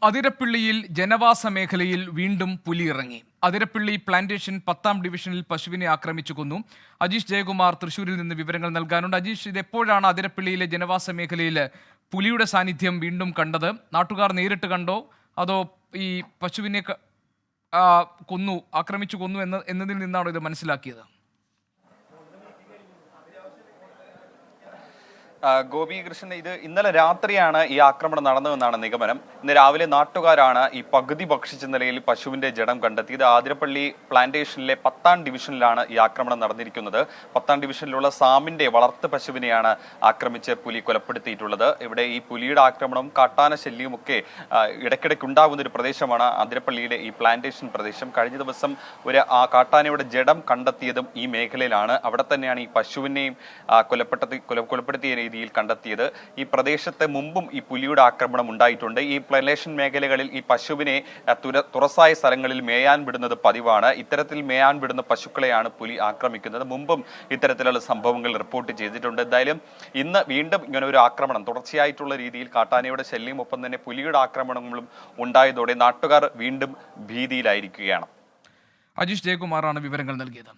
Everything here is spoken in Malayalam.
അതിരപ്പിള്ളിയിൽ ജനവാസ മേഖലയിൽ വീണ്ടും പുലി ഇറങ്ങി. അതിരപ്പിള്ളി പ്ലാന്റേഷൻ 10ാം ഡിവിഷനിൽ പശുവിനെ ആക്രമിച്ചു കൊന്നു. അജീഷ് ജയകുമാർ തൃശൂരിൽ നിന്ന് വിവരങ്ങൾ നൽകാനുണ്ട്. അജീഷ്, ഇത് എപ്പോഴാണ് അതിരപ്പിള്ളിയിലെ ജനവാസ മേഖലയിൽ പുലിയുടെ സാന്നിധ്യം വീണ്ടും കണ്ടത്? നാട്ടുകാർ നേരിട്ട് കണ്ടോ അതോ ഈ പശുവിനെ ആക്രമിച്ചു കൊന്നു എന്നതിൽ നിന്നാണോ ഇത് മനസ്സിലാക്കിയത്? ഗോപികൃഷ്ണൻ, ഇത് ഇന്നലെ രാത്രിയാണ് ഈ ആക്രമണം നടന്നതെന്നാണ് നിഗമനം. ഇന്ന് രാവിലെ നാട്ടുകാരാണ് ഈ പകുതി ഭക്ഷിച്ച നിലയിൽ പശുവിന്റെ ജഡം കണ്ടെത്തിയത്. ആതിരപ്പള്ളി പ്ലാന്റേഷനിലെ 10ാം ഡിവിഷനിലാണ് ഈ ആക്രമണം നടന്നിരിക്കുന്നത്. 10ാം ഡിവിഷനിലുള്ള സാമിന്റെ വളർത്തു പശുവിനെയാണ് ആക്രമിച്ച് പുലി കൊലപ്പെടുത്തിയിട്ടുള്ളത്. ഇവിടെ ഈ പുലിയുടെ ആക്രമണവും കാട്ടാന ശല്യവുമൊക്കെ ഇടയ്ക്കിടയ്ക്ക് ഉണ്ടാകുന്ന ഒരു പ്രദേശമാണ് ആതിരപ്പള്ളിയിലെ ഈ പ്ലാന്റേഷൻ പ്രദേശം. കഴിഞ്ഞ ദിവസം ഒരു കാട്ടാനയുടെ ജഡം കണ്ടെത്തിയതും ഈ മേഖലയിലാണ്. അവിടെ തന്നെയാണ് ഈ പശുവിനെയും കൊലപ്പെടുത്തിയ രീതിയിൽ കണ്ടെത്തിയത്. ഈ പ്രദേശത്ത് മുമ്പും ഈ പുലിയുടെ ആക്രമണം ഉണ്ടായിട്ടുണ്ട്. ഈ പ്ലാന്റേഷൻ മേഖലകളിൽ ഈ പശുവിനെ തുറസായ സ്ഥലങ്ങളിൽ മേയാൻ വിടുന്നത് പതിവാണ്. ഇത്തരത്തിൽ മേയാൻ വിടുന്ന പശുക്കളെയാണ് പുലി ആക്രമിക്കുന്നത്. മുമ്പും ഇത്തരത്തിലുള്ള സംഭവങ്ങൾ റിപ്പോർട്ട് ചെയ്തിട്ടുണ്ട്. എന്തായാലും ഇന്ന് വീണ്ടും ഇങ്ങനെ ഒരു ആക്രമണം, തുടർച്ചയായിട്ടുള്ള രീതിയിൽ കാട്ടാനയുടെ ശല്യം ഒപ്പം തന്നെ പുലിയുടെ ആക്രമണങ്ങളും ഉണ്ടായതോടെ നാട്ടുകാർ വീണ്ടും ഭീതിയിലായിരിക്കുകയാണ്. അജീഷ് ജയകുമാറാണ് വിവരങ്ങൾ നൽകിയത്.